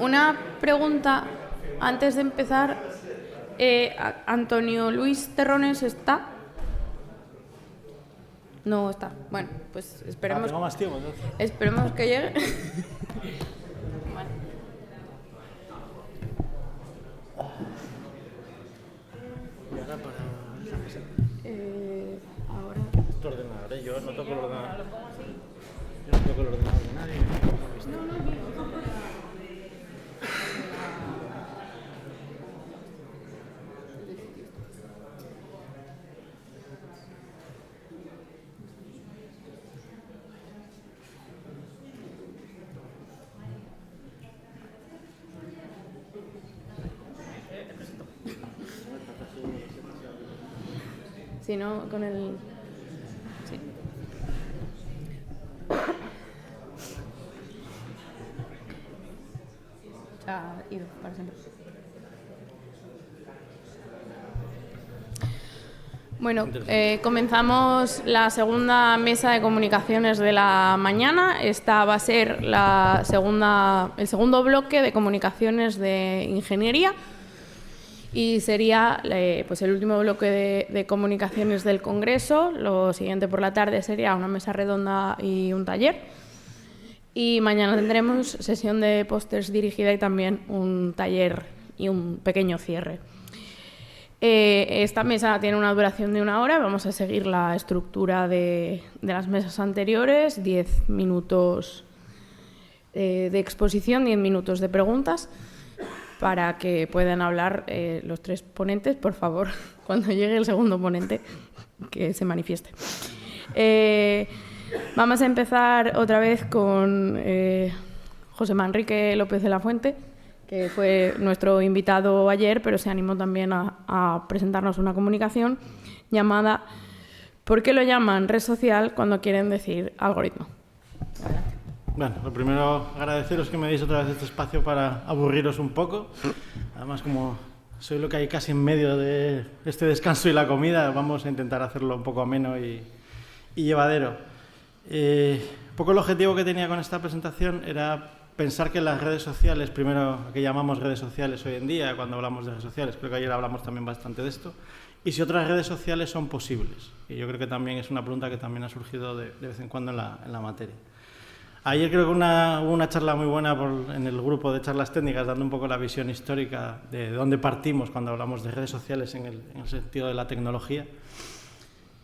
Una pregunta antes de empezar. ¿Antonio Luis Terrones está? No está. Bueno, pues esperemos. Tengo más tiempo, entonces. Esperemos que llegue. Vale. Y ahora para... Ahora. Tu ordenador, ¿eh? Yo no toco el ordenador. Yo no toco el ordenador de nadie. Si no, con el... Sí. Se ha ido para siempre. Bueno, comenzamos la segunda mesa de comunicaciones de la mañana. Esta va a ser el segundo bloque de comunicaciones de ingeniería. Y sería pues el último bloque de comunicaciones del Congreso. Lo siguiente por la tarde sería una mesa redonda y un taller. Y mañana tendremos sesión de pósters dirigida y también un taller y un pequeño cierre. Esta mesa tiene una duración de 1 hora. Vamos a seguir la estructura de las mesas anteriores. 10 minutos de exposición, 10 minutos de preguntas, para que puedan hablar los 3 ponentes. Por favor, cuando llegue el segundo ponente, que se manifieste. Vamos a empezar otra vez con José Manrique López de la Fuente, que fue nuestro invitado ayer, pero se animó también a presentarnos una comunicación llamada ¿Por qué lo llaman red social cuando quieren decir algoritmo? Bueno, lo primero, agradeceros que me deis otra vez este espacio para aburriros un poco. Además, como soy lo que hay casi en medio de este descanso y la comida, vamos a intentar hacerlo un poco ameno y llevadero. Un poco el objetivo que tenía con esta presentación era pensar que las redes sociales, primero, que llamamos redes sociales hoy en día, cuando hablamos de redes sociales, creo que ayer hablamos también bastante de esto, y si otras redes sociales son posibles. Y yo creo que también es una pregunta que también ha surgido de vez en cuando en la materia. Ayer creo que hubo una charla muy buena en el grupo de charlas técnicas, dando un poco la visión histórica de dónde partimos cuando hablamos de redes sociales en el sentido de la tecnología.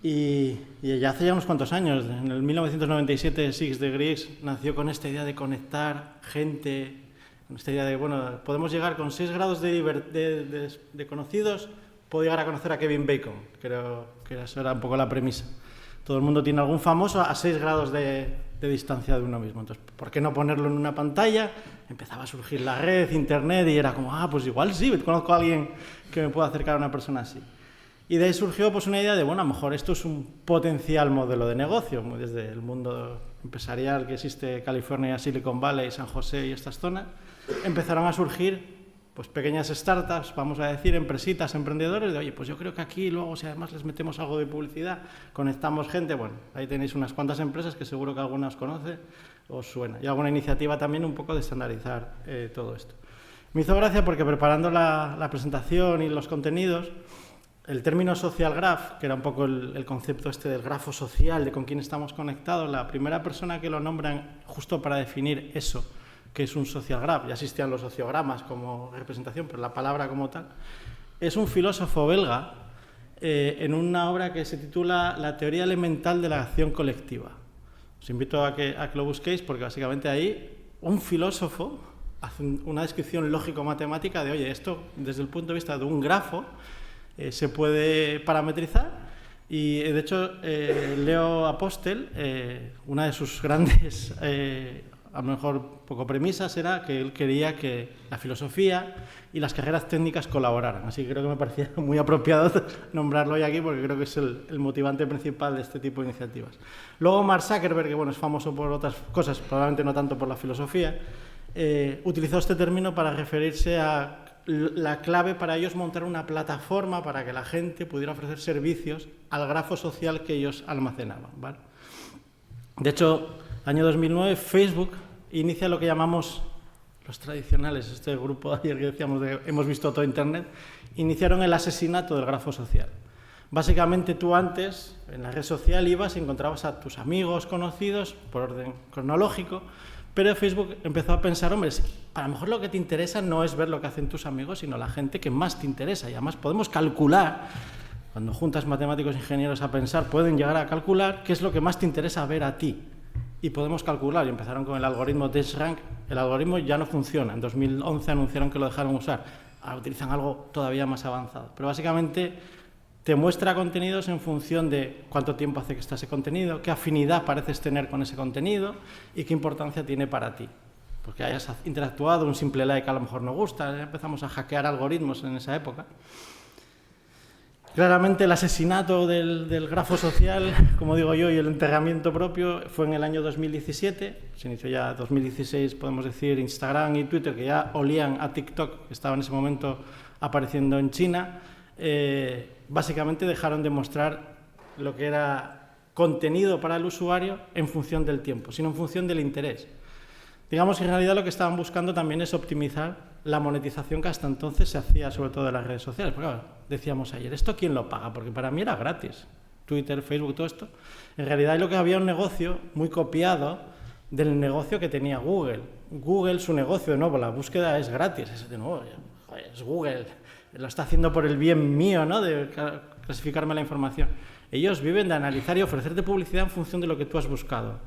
Y ya hace ya unos cuantos años, en el 1997, Six Degrees nació con esta idea de conectar gente, con esta idea de, bueno, podemos llegar con 6 grados de conocidos, puedo llegar a conocer a Kevin Bacon. Creo que eso era un poco la premisa. Todo el mundo tiene algún famoso a 6 grados de distancia de uno mismo. Entonces, ¿por qué no ponerlo en una pantalla? Empezaba a surgir la red, internet, y era como, pues igual sí, conozco a alguien que me pueda acercar a una persona así. Y de ahí surgió pues una idea de, bueno, a lo mejor esto es un potencial modelo de negocio, desde el mundo empresarial que existe, California, Silicon Valley, San José y estas zonas, empezaron a surgir pues pequeñas startups, vamos a decir, empresitas, emprendedores, de oye, pues yo creo que aquí luego, si además les metemos algo de publicidad, conectamos gente, bueno, ahí tenéis unas cuantas empresas que seguro que alguna os conoce, os suena, y alguna iniciativa también un poco de estandarizar todo esto. Me hizo gracia porque preparando la presentación y los contenidos, el término social graph, que era un poco el concepto este del grafo social, de con quién estamos conectados, la primera persona que lo nombran justo para definir eso, que es un social graph, ya existían los sociogramas como representación, pero la palabra como tal, es un filósofo belga en una obra que se titula La teoría elemental de la acción colectiva. Os invito a que lo busquéis porque básicamente ahí un filósofo hace una descripción lógico-matemática de, oye, esto desde el punto de vista de un grafo se puede parametrizar y de hecho Leo Apostel, una de sus grandes a lo mejor poco premisas era que él quería que la filosofía y las carreras técnicas colaboraran. Así que creo que me parecía muy apropiado nombrarlo hoy aquí porque creo que es el motivante principal de este tipo de iniciativas. Luego Mark Zuckerberg, que bueno, es famoso por otras cosas, probablemente no tanto por la filosofía, utilizó este término para referirse a la clave para ellos montar una plataforma para que la gente pudiera ofrecer servicios al grafo social que ellos almacenaban, ¿vale? De hecho, año 2009, Facebook inicia lo que llamamos los tradicionales, este grupo ayer que decíamos de hemos visto todo Internet, iniciaron el asesinato del grafo social. Básicamente tú antes, en la red social, ibas y encontrabas a tus amigos, conocidos, por orden cronológico, pero Facebook empezó a pensar, hombre, a lo mejor lo que te interesa no es ver lo que hacen tus amigos, sino la gente que más te interesa. Y además podemos calcular, cuando juntas matemáticos e ingenieros a pensar, pueden llegar a calcular qué es lo que más te interesa ver a ti. Y podemos calcular, y empezaron con el algoritmo DesRank. El algoritmo ya no funciona. En 2011 anunciaron que lo dejaron usar. Ahora utilizan algo todavía más avanzado. Pero básicamente te muestra contenidos en función de cuánto tiempo hace que está ese contenido, qué afinidad pareces tener con ese contenido y qué importancia tiene para ti. Porque hayas interactuado, un simple like a lo mejor no gusta. Empezamos a hackear algoritmos en esa época. Claramente el asesinato del grafo social, como digo yo, y el enterramiento propio fue en el año 2017. Se inició ya 2016, podemos decir, Instagram y Twitter, que ya olían a TikTok, que estaba en ese momento apareciendo en China. Básicamente dejaron de mostrar lo que era contenido para el usuario en función del tiempo, sino en función del interés. Digamos que en realidad lo que estaban buscando también es optimizar la monetización que hasta entonces se hacía sobre todo en las redes sociales. Porque claro, decíamos ayer, ¿esto quién lo paga? Porque para mí era gratis. Twitter, Facebook, todo esto. En realidad lo que había un negocio muy copiado del negocio que tenía Google. Google, su negocio, de nuevo, la búsqueda es gratis. Es de nuevo, joder, es Google. Lo está haciendo por el bien mío, ¿no? De clasificarme la información. Ellos viven de analizar y ofrecerte publicidad en función de lo que tú has buscado.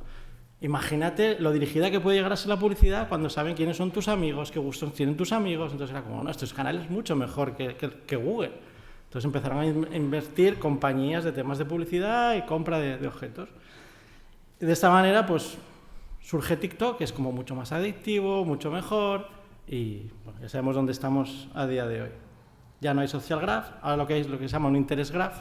Imagínate lo dirigida que puede llegar a ser la publicidad cuando saben quiénes son tus amigos, qué gustos tienen tus amigos. Entonces era como, no, estos canales mucho mejor que Google. Entonces empezaron a invertir compañías de temas de publicidad y compra de objetos. Y de esta manera, pues, surge TikTok, que es como mucho más adictivo, mucho mejor, y bueno, ya sabemos dónde estamos a día de hoy. Ya no hay social graph, ahora lo que se llama un interest graph,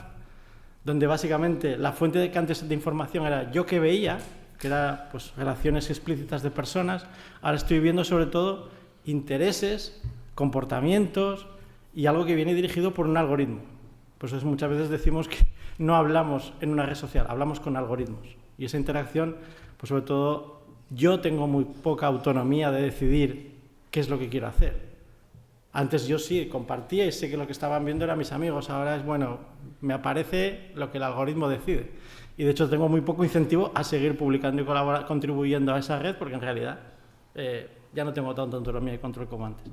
donde básicamente la fuente de antes de información era yo que veía, que era pues relaciones explícitas de personas. Ahora estoy viendo sobre todo intereses, comportamientos y algo que viene dirigido por un algoritmo. Pues eso muchas veces decimos que no hablamos en una red social, hablamos con algoritmos. Y esa interacción, pues sobre todo yo tengo muy poca autonomía de decidir qué es lo que quiero hacer. Antes yo sí compartía y sé que lo que estaban viendo eran mis amigos. Ahora es, bueno, me aparece lo que el algoritmo decide. Y de hecho tengo muy poco incentivo a seguir publicando y contribuyendo a esa red porque en realidad ya no tengo tanta autonomía y control como antes.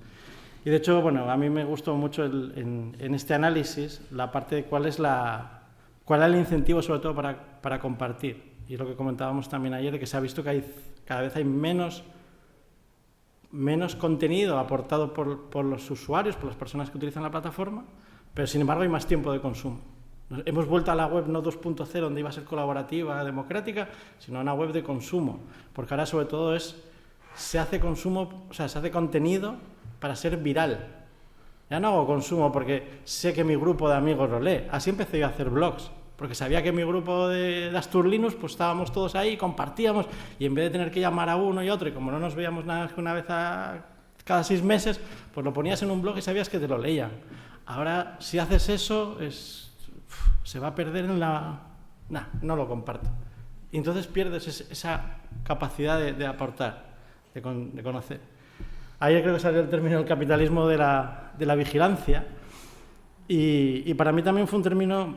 Y de hecho, bueno, a mí me gustó mucho en este análisis la parte de cuál es el incentivo sobre todo para compartir. Y lo que comentábamos también ayer, de que se ha visto que cada vez hay menos contenido aportado por los usuarios, por las personas que utilizan la plataforma, pero sin embargo hay más tiempo de consumo. Hemos vuelto a la web no 2.0, donde iba a ser colaborativa, democrática, sino a una web de consumo, porque ahora sobre todo se hace contenido para ser viral. Ya no hago consumo porque sé que mi grupo de amigos lo lee. Así empecé yo a hacer blogs, porque sabía que mi grupo de Astur Linux, pues estábamos todos ahí, compartíamos, y en vez de tener que llamar a uno y otro, y como no nos veíamos nada más que una vez cada 6 meses, pues lo ponías en un blog y sabías que te lo leían. Ahora, si haces eso, se va a perder no lo comparto. Y entonces pierdes esa capacidad de aportar, de conocer. Ayer creo que salió el término del capitalismo de la vigilancia, y para mí también fue un término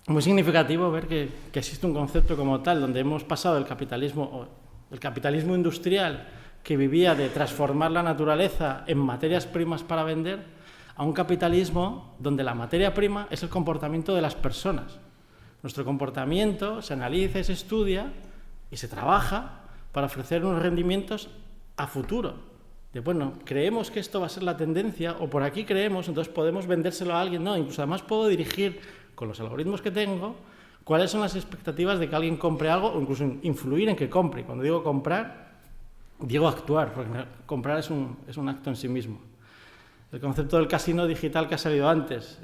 muy significativo ver que existe un concepto como tal, donde hemos pasado del capitalismo industrial, que vivía de transformar la naturaleza en materias primas para vender, a un capitalismo donde la materia prima es el comportamiento de las personas. Nuestro comportamiento se analiza y se estudia y se trabaja para ofrecer unos rendimientos a futuro. Bueno, creemos que esto va a ser la tendencia, o por aquí creemos, entonces podemos vendérselo a alguien. No, incluso además puedo dirigir con los algoritmos que tengo cuáles son las expectativas de que alguien compre algo, o incluso influir en que compre. Cuando digo comprar, digo actuar, porque comprar es un acto en sí mismo. El concepto del casino digital que ha salido antes.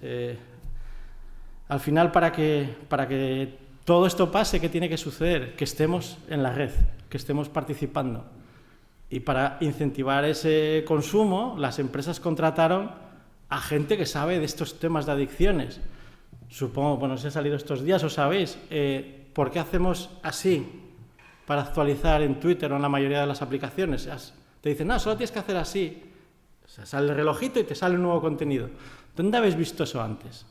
Al final, para que todo esto pase, ¿qué tiene que suceder? Que estemos en la red, que estemos participando. Y para incentivar ese consumo, las empresas contrataron a gente que sabe de estos temas de adicciones. Supongo, bueno, si ha salido estos días, os sabéis, ¿por qué hacemos así para actualizar en Twitter o en la mayoría de las aplicaciones? Te dicen, no, solo tienes que hacer así. O sea, sale el relojito y te sale un nuevo contenido. ¿Dónde habéis visto eso antes?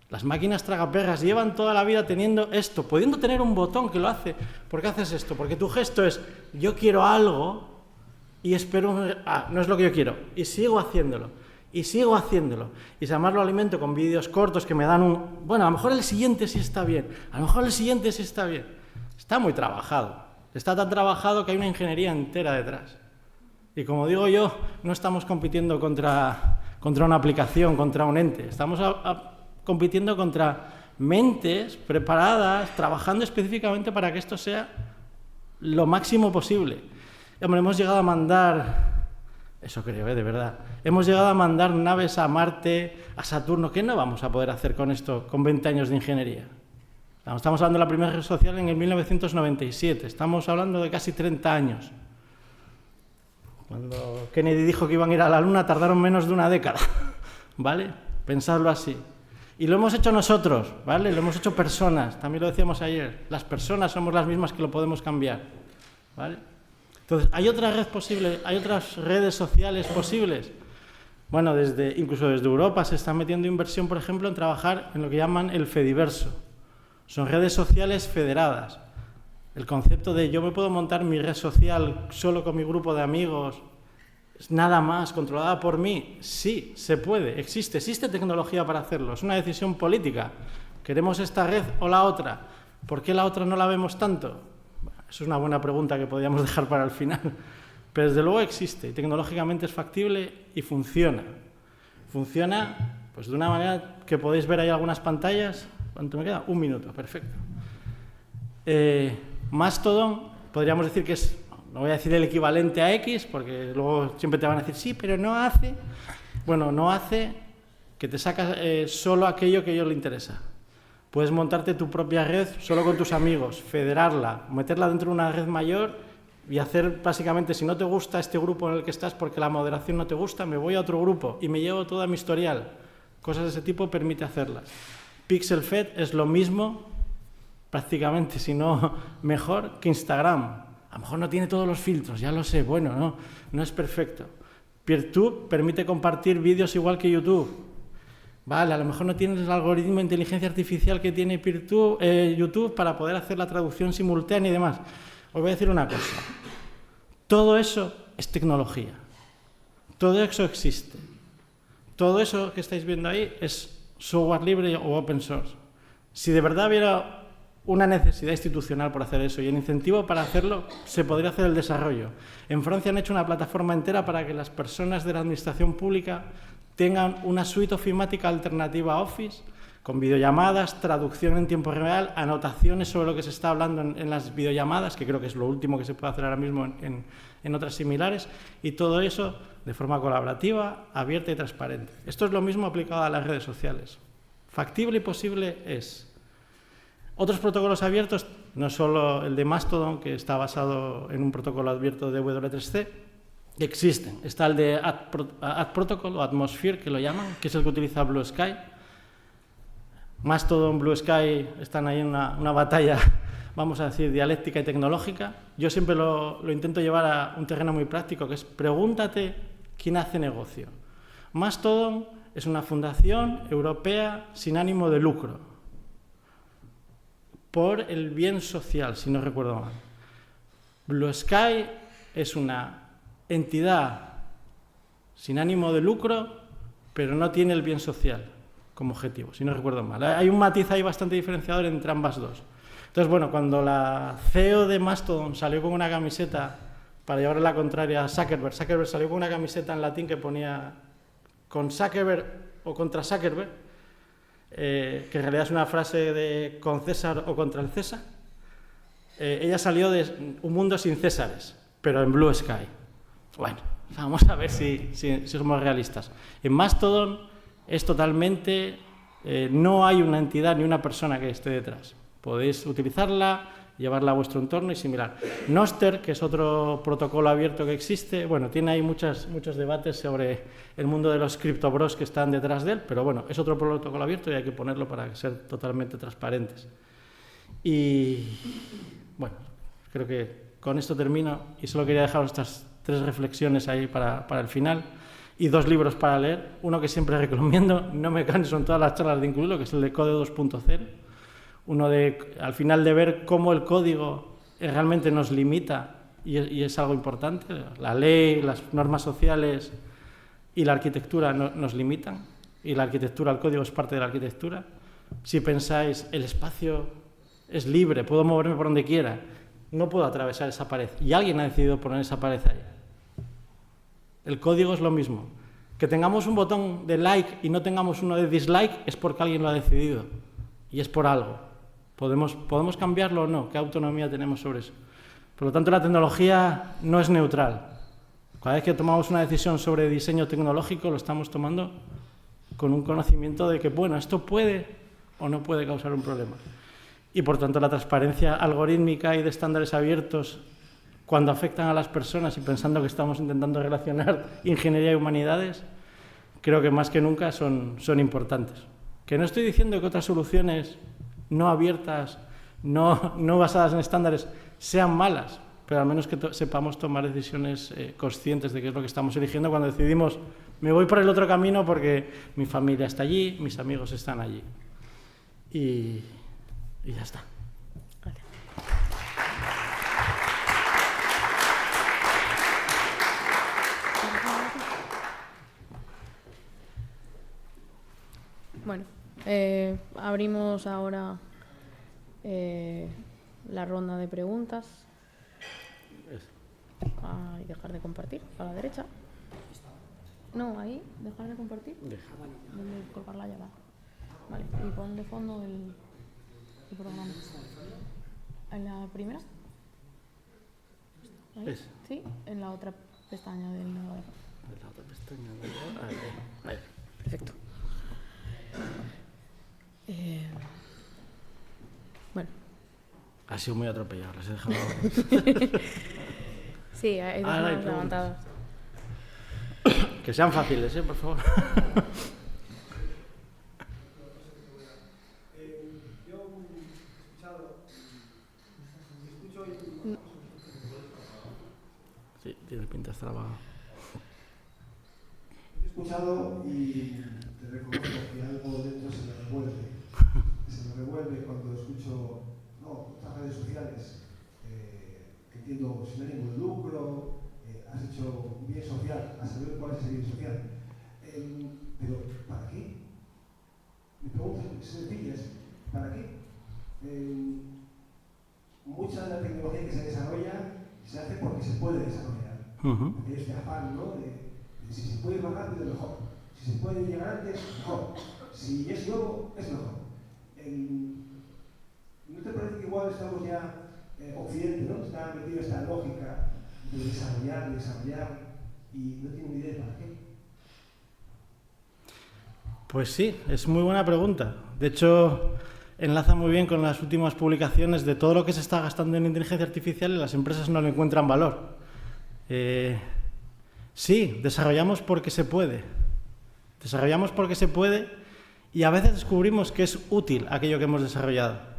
Las máquinas tragaperras llevan toda la vida teniendo esto, pudiendo tener un botón que lo hace. ¿Por qué haces esto? Porque tu gesto es, yo quiero algo y espero, no es lo que yo quiero. Y sigo haciéndolo. Y sigo haciéndolo. Y si además lo alimento con vídeos cortos que me dan bueno, a lo mejor el siguiente sí está bien. A lo mejor el siguiente sí está bien. Está muy trabajado. Está tan trabajado que hay una ingeniería entera detrás. Y como digo yo, no estamos compitiendo contra una aplicación, contra un ente. Estamos compitiendo contra mentes preparadas, trabajando específicamente para que esto sea lo máximo posible. Hombre, hemos llegado a mandar, eso creo, de verdad, hemos llegado a mandar naves a Marte, a Saturno. ¿Qué no vamos a poder hacer con esto, con 20 años de ingeniería? Estamos hablando de la primera red social en el 1997, estamos hablando de casi 30 años. Cuando Kennedy dijo que iban a ir a la Luna, tardaron menos de una década, ¿vale? Pensadlo así. Y lo hemos hecho nosotros, ¿vale? Lo hemos hecho personas, también lo decíamos ayer. Las personas somos las mismas que lo podemos cambiar, ¿vale? Entonces, ¿hay otra red posible? ¿Hay otras redes sociales posibles? Bueno, incluso desde Europa se está metiendo inversión, por ejemplo, en trabajar en lo que llaman el Fediverso. Son redes sociales federadas. El concepto de yo me puedo montar mi red social solo con mi grupo de amigos, nada más, controlada por mí. Sí, se puede, existe tecnología para hacerlo. Es una decisión política. ¿Queremos esta red o la otra? ¿Por qué la otra no la vemos tanto? Bueno, eso es una buena pregunta que podríamos dejar para el final. Pero desde luego existe, y tecnológicamente es factible y funciona. Funciona pues, de una manera que podéis ver ahí algunas pantallas. ¿Cuánto me queda? 1 minuto, perfecto. Mastodon, podríamos decir que es, no voy a decir el equivalente a X, porque luego siempre te van a decir, sí, pero no hace. Bueno, no hace que te sacas solo aquello que a ellos le interesa. Puedes montarte tu propia red solo con tus amigos, federarla, meterla dentro de una red mayor y hacer, básicamente, si no te gusta este grupo en el que estás porque la moderación no te gusta, me voy a otro grupo y me llevo toda mi historial. Cosas de ese tipo permite hacerlas. PixelFed es lo mismo, prácticamente, si no mejor, que Instagram. A lo mejor no tiene todos los filtros, ya lo sé, bueno, no es perfecto. PeerTube permite compartir vídeos igual que YouTube. Vale, a lo mejor no tienes el algoritmo de inteligencia artificial que tiene YouTube para poder hacer la traducción simultánea y demás. Os voy a decir una cosa. Todo eso es tecnología. Todo eso existe. Todo eso que estáis viendo ahí es software libre o open source. Si de verdad hubiera una necesidad institucional por hacer eso y el incentivo para hacerlo, se podría hacer el desarrollo. En Francia han hecho una plataforma entera para que las personas de la administración pública tengan una suite ofimática alternativa a Office, con videollamadas, traducción en tiempo real, anotaciones sobre lo que se está hablando en las videollamadas, que creo que es lo último que se puede hacer ahora mismo en otras similares, y todo eso de forma colaborativa, abierta y transparente. Esto es lo mismo aplicado a las redes sociales. Factible y posible es. Otros protocolos abiertos, no solo el de Mastodon, que está basado en un protocolo abierto de W3C, existen. Está el de Ad Protocol o Atmosphere, que lo llaman, que es el que utiliza Blue Sky. Mastodon, Blue Sky están ahí en una batalla, vamos a decir, dialéctica y tecnológica. Yo siempre lo intento llevar a un terreno muy práctico, que es pregúntate quién hace negocio. Mastodon es una fundación europea sin ánimo de lucro, por el bien social, si no recuerdo mal. Blue Sky es una entidad sin ánimo de lucro, pero no tiene el bien social como objetivo, si no recuerdo mal. Hay un matiz ahí bastante diferenciador entre ambas dos. Entonces, bueno, cuando la CEO de Mastodon salió con una camiseta para llevarle la contraria a Zuckerberg salió con una camiseta en latín que ponía con Zuckerberg o contra Zuckerberg, que en realidad es una frase de con César o contra el César. Ella salió de un mundo sin Césares, pero en Blue Sky. Bueno, vamos a ver si somos realistas. En Mastodon es totalmente, no hay una entidad ni una persona que esté detrás. Podéis utilizarla, llevarla a vuestro entorno y similar. Nostr, que es otro protocolo abierto que existe, bueno, tiene ahí muchos debates sobre el mundo de los criptobros que están detrás de él, pero bueno, es otro protocolo abierto y hay que ponerlo para ser totalmente transparentes. Y bueno, creo que con esto termino y solo quería dejaros estas tres reflexiones ahí para el final y 2 libros para leer. Uno que siempre recomiendo, no me canso en todas las charlas de incluirlo, que es el de Código 2.0. Uno al final de ver cómo el código realmente nos limita y es algo importante. La ley, las normas sociales y la arquitectura nos limitan, y la arquitectura, el código es parte de la arquitectura. Si pensáis, el espacio es libre, puedo moverme por donde quiera, no puedo atravesar esa pared, y alguien ha decidido poner esa pared ahí. El código es lo mismo. Que tengamos un botón de like y no tengamos uno de dislike es porque alguien lo ha decidido, y es por algo. ¿Podemos cambiarlo o no? ¿Qué autonomía tenemos sobre eso? Por lo tanto, la tecnología no es neutral. Cada vez que tomamos una decisión sobre diseño tecnológico, lo estamos tomando con un conocimiento de que, bueno, esto puede o no puede causar un problema. Y, por tanto, la transparencia algorítmica y de estándares abiertos, cuando afectan a las personas y pensando que estamos intentando relacionar ingeniería y humanidades, creo que más que nunca son importantes. Que no estoy diciendo que otras soluciones no abiertas, no basadas en estándares, sean malas, pero al menos que sepamos tomar decisiones conscientes de qué es lo que estamos eligiendo cuando decidimos, me voy por el otro camino porque mi familia está allí, mis amigos están allí. Y ya está. Gracias. Bueno, abrimos ahora la ronda de preguntas. Y dejar de compartir, a la derecha. No, ahí, dejar de compartir. ¿Dónde colgar la llave? Vale, y pon de fondo el programa. ¿En la primera? ¿Ahí? Sí, en la otra pestaña del navegador. ¿En la otra pestaña del navegador? Ahí. Perfecto. Bueno. Ha sido muy atropellado, las he dejado. Sí, hay dos manos levantadas. Que sean fáciles, por favor. Sí, tiene pinta de estar apagado. He escuchado y te reconozco que algo dentro se me revuelve. Se me revuelve cuando escucho las redes sociales. Que entiendo sin ánimo de lucro, has hecho un bien social, a saber cuál es ese bien social. Pero, ¿para qué? Mi pregunta es sencilla, ¿para qué? Mucha de la tecnología que se desarrolla se hace porque se puede desarrollar. Porque hay este afán, ¿no? De si se puede ir más rápido, mejor. Si se puede llegar antes, mejor. Si es nuevo, es mejor. ¿No te parece que igual estamos ya, Occidente, ¿no? Está metido esta lógica de desarrollar y no tiene ni idea de para qué? Pues sí, es muy buena pregunta. De hecho, enlaza muy bien con las últimas publicaciones de todo lo que se está gastando en inteligencia artificial y las empresas no le encuentran valor. Sí, desarrollamos porque se puede. Desarrollamos porque se puede y a veces descubrimos que es útil aquello que hemos desarrollado.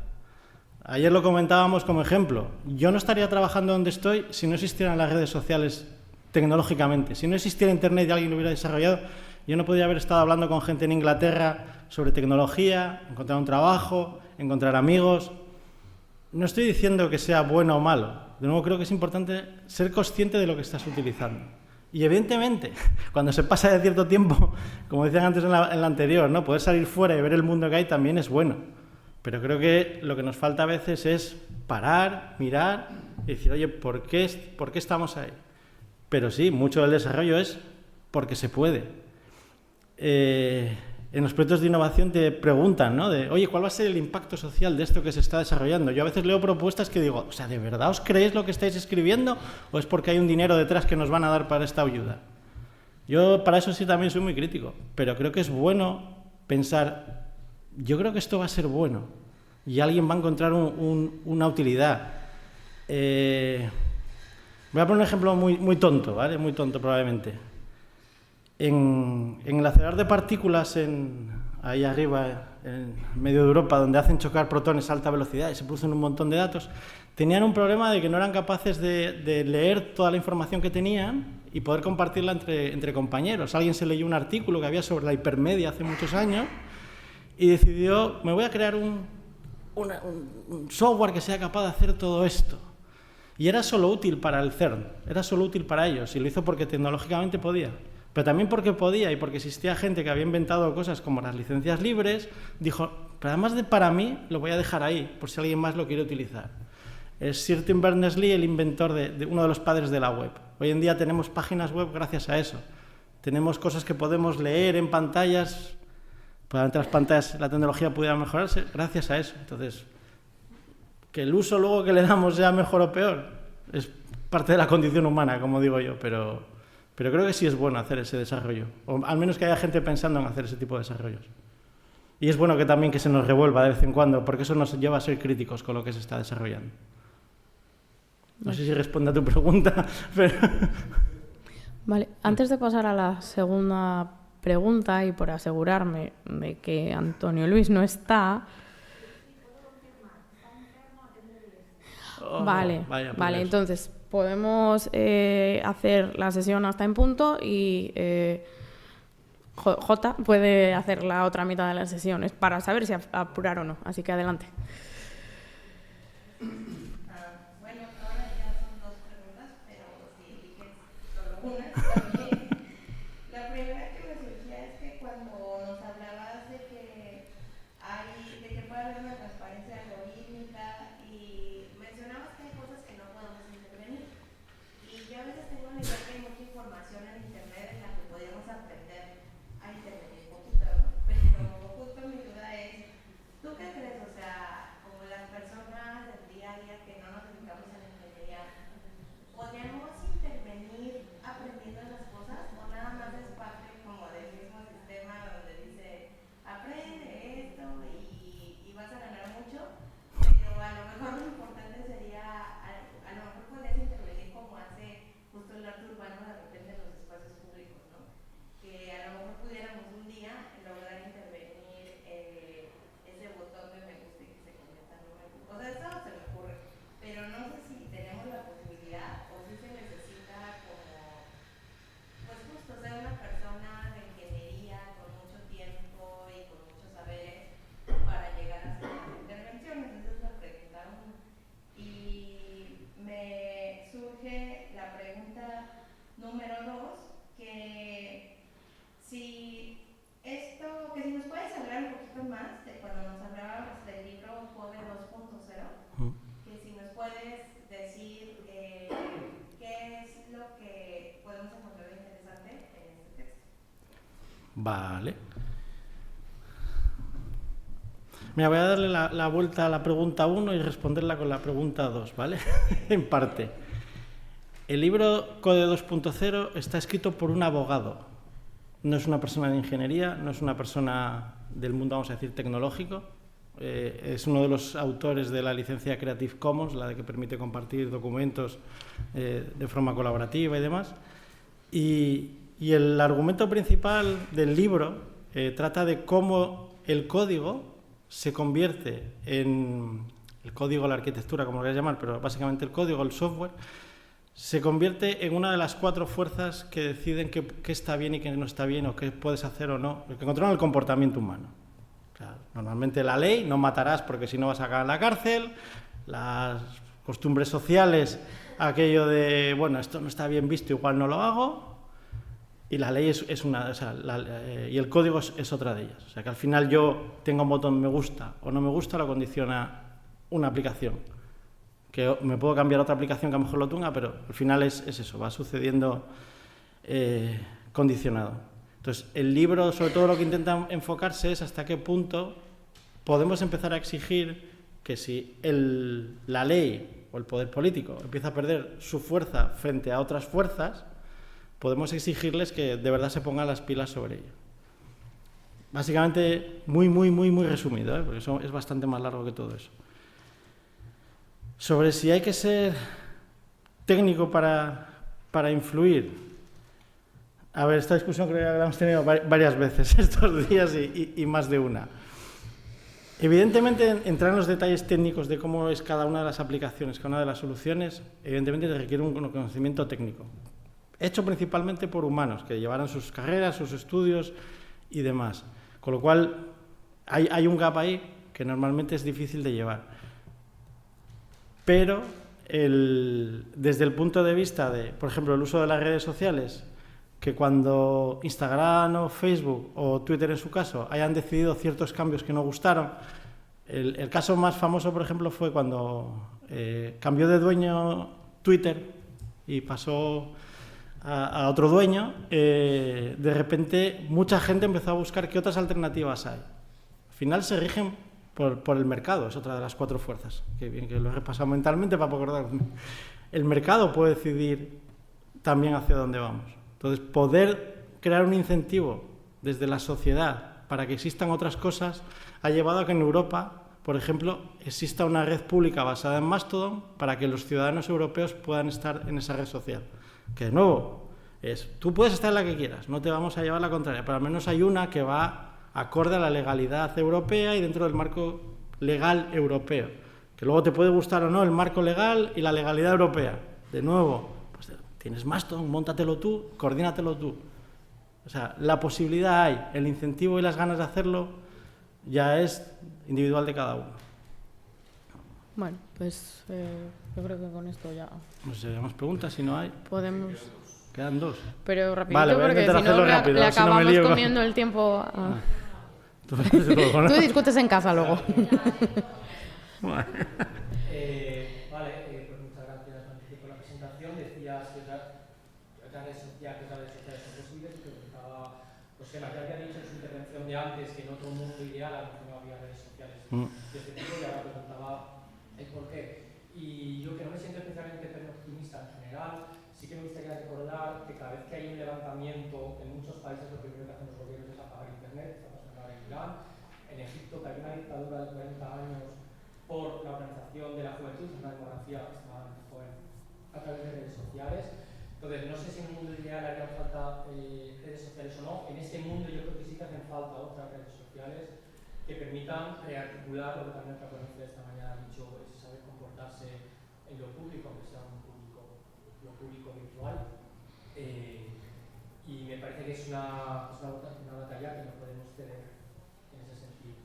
Ayer lo comentábamos como ejemplo. Yo no estaría trabajando donde estoy si no existieran las redes sociales tecnológicamente. Si no existiera Internet y alguien lo hubiera desarrollado, yo no podría haber estado hablando con gente en Inglaterra sobre tecnología, encontrar un trabajo, encontrar amigos. No estoy diciendo que sea bueno o malo. De nuevo, creo que es importante ser consciente de lo que estás utilizando. Y evidentemente, cuando se pasa de cierto tiempo, como decían antes en la anterior, ¿no? Poder salir fuera y ver el mundo que hay también es bueno. Pero creo que lo que nos falta a veces es parar, mirar y decir, oye, ¿por qué estamos ahí? Pero sí, mucho del desarrollo es porque se puede. En los proyectos de innovación te preguntan, ¿no? Oye, ¿cuál va a ser el impacto social de esto que se está desarrollando? Yo a veces leo propuestas que digo, o sea, ¿de verdad os creéis lo que estáis escribiendo o es porque hay un dinero detrás que nos van a dar para esta ayuda? Yo para eso sí también soy muy crítico, pero creo que es bueno pensar, yo creo que esto va a ser bueno y alguien va a encontrar una utilidad. Voy a poner un ejemplo muy tonto, ¿vale? Muy tonto probablemente. En el acelerador de partículas ahí arriba, en medio de Europa, donde hacen chocar protones a alta velocidad y se producen un montón de datos, tenían un problema de que no eran capaces de leer toda la información que tenían y poder compartirla entre compañeros. Alguien se leyó un artículo que había sobre la hipermedia hace muchos años y decidió, me voy a crear un software que sea capaz de hacer todo esto. Y era solo útil para el CERN, era solo útil para ellos, y lo hizo porque tecnológicamente podía. Pero también porque podía y porque existía gente que había inventado cosas como las licencias libres, dijo, pero además de para mí, lo voy a dejar ahí, por si alguien más lo quiere utilizar. Es Sir Tim Berners-Lee el inventor de uno de los padres de la web. Hoy en día tenemos páginas web gracias a eso. Tenemos cosas que podemos leer en pantallas, probablemente las pantallas, la tecnología pudiera mejorarse gracias a eso. Entonces, que el uso luego que le damos sea mejor o peor, es parte de la condición humana, como digo yo, pero creo que sí es bueno hacer ese desarrollo, o al menos que haya gente pensando en hacer ese tipo de desarrollos. Y es bueno que también que se nos revuelva de vez en cuando, porque eso nos lleva a ser críticos con lo que se está desarrollando. No sé si responde a tu pregunta, pero... Vale, antes de pasar a la segunda pregunta y por asegurarme de que Antonio Luis no está... Vale, entonces podemos hacer la sesión hasta en punto y J puede hacer la otra mitad de la sesión, es para saber si apurar o no, así que adelante. Bueno, ahora ya son dos preguntas, pero si eliges solo una, también. La primera que me surgía es que cuando nos hablabas de que puede haber una transparencia algorítmica y mencionabas que hay cosas que no podemos intervenir. Y yo a veces tengo la idea que hay mucha información en internet en la que podríamos aprender a intervenir poquito, ¿no? Pero justo mi duda es, ¿tú qué crees? O sea, como las personas del día a día que no nos dedicamos a la ingeniería, ¿podríamos intervenir aprendiendo las cosas o nada más es parte como del mismo sistema donde dice aprende esto y vas a ganar mucho? Pero a lo mejor lo importante sería, a lo mejor podrías intervenir como hace justo el arte urbano de repente en los espacios públicos, ¿no? Que a lo mejor pudiéramos un día lograr intervenir ese botón de me gusta y que se convierta en no me gusta. O sea, eso se me ocurre, pero no sé si tenemos la posibilidad o si se necesita como, pues justo ser una persona de ingeniería con mucho tiempo y con muchos saberes para llegar a hacer las intervenciones. Esa es la pregunta 1. Y me surge la pregunta número 2, que si nos puedes hablar un poquito más de cuando nos hablabas del libro Code 2.0, que si nos puedes decir qué es lo que podemos encontrar interesante en este texto. Vale. Mira, voy a darle la vuelta a la pregunta 1 y responderla con la pregunta 2, ¿vale? En parte. El libro Code 2.0 está escrito por un abogado. No es una persona de ingeniería, no es una persona del mundo, vamos a decir, tecnológico. Es uno de los autores de la licencia Creative Commons, la de que permite compartir documentos de forma colaborativa y demás. Y el argumento principal del libro trata de cómo el código se convierte en... el código, la arquitectura, como lo queráis llamar, pero básicamente el código, el software, se convierte en una de las 4 fuerzas que deciden qué está bien y qué no está bien, o qué puedes hacer o no, que controlan el comportamiento humano. O sea, normalmente la ley, no matarás porque si no vas a acabar en la cárcel, las costumbres sociales, aquello de, bueno, esto no está bien visto, igual no lo hago, y la ley es una, o sea, y el código es otra de ellas. O sea, que al final yo tenga un botón me gusta o no me gusta, lo condiciona una aplicación. Que me puedo cambiar a otra aplicación que a lo mejor lo tenga, pero al final es eso, va sucediendo condicionado. Entonces, el libro, sobre todo lo que intenta enfocarse es hasta qué punto podemos empezar a exigir que si la ley o el poder político empieza a perder su fuerza frente a otras fuerzas, podemos exigirles que de verdad se pongan las pilas sobre ello. Básicamente, muy resumido, porque eso es bastante más largo que todo eso. Sobre si hay que ser técnico para influir, A ver, esta discusión creo que la hemos tenido varias veces estos días y más de una. Evidentemente, entrar en los detalles técnicos de cómo es cada una de las aplicaciones, cada una de las soluciones, evidentemente te requiere un conocimiento técnico, hecho principalmente por humanos, que llevaran sus carreras, sus estudios y demás. Con lo cual, hay un gap ahí que normalmente es difícil de llevar. Pero, desde el punto de vista de, por ejemplo, el uso de las redes sociales, que cuando Instagram o Facebook o Twitter en su caso hayan decidido ciertos cambios que no gustaron, el caso más famoso, por ejemplo, fue cuando cambió de dueño Twitter y pasó a otro dueño, de repente mucha gente empezó a buscar qué otras alternativas hay. Al final se rigen por el mercado, es otra de las 4 fuerzas, que bien que lo he repasado mentalmente para acordarme. El mercado puede decidir también hacia dónde vamos. Entonces, poder crear un incentivo desde la sociedad para que existan otras cosas ha llevado a que en Europa, por ejemplo, exista una red pública basada en Mastodon para que los ciudadanos europeos puedan estar en esa red social. Que de nuevo, tú puedes estar en la que quieras, no te vamos a llevar la contraria, pero al menos hay una que va acorde a la legalidad europea y dentro del marco legal europeo. Que luego te puede gustar o no el marco legal y la legalidad europea. De nuevo, tienes Mastodon, móntatelo tú, coordínatelo tú. O sea, la posibilidad hay, el incentivo y las ganas de hacerlo ya es individual de cada uno. Bueno, pues yo creo que con esto ya... No sé, ¿hay más preguntas? Si no hay... Podemos... Quedan 2. Pero rapidito, vale, porque si no rápido, le acabamos no comiendo el tiempo a... Tú discutes en casa luego. Vale, pues muchas gracias, Francisco, por la presentación. Decías que las redes sociales son posibles, y preguntaba, pues que la que había dicho en su intervención de antes, que en otro mundo ideal a lo mejor no había redes sociales de este tipo, y ahora preguntaba el por qué. Y yo, que no me siento especialmente optimista en general, sí que me gustaría recordar que cada vez que hay un levantamiento en muchos países, lo primero que hacen los gobiernos es apagar Internet. Está pasando ahora en Irán, en Egipto, que hay una dictadura de 40 años por la organización de la juventud, una demografía extremadamente joven a través de redes sociales. Entonces, no sé si en un mundo ideal harían falta redes sociales o no. En este mundo yo creo que sí que hacen falta otras redes sociales que permitan rearticular lo que también otra ponencia de esta mañana ha dicho, es saber comportarse en lo público, aunque sea lo público virtual. Y me parece que es una batalla que no podemos ceder en ese sentido.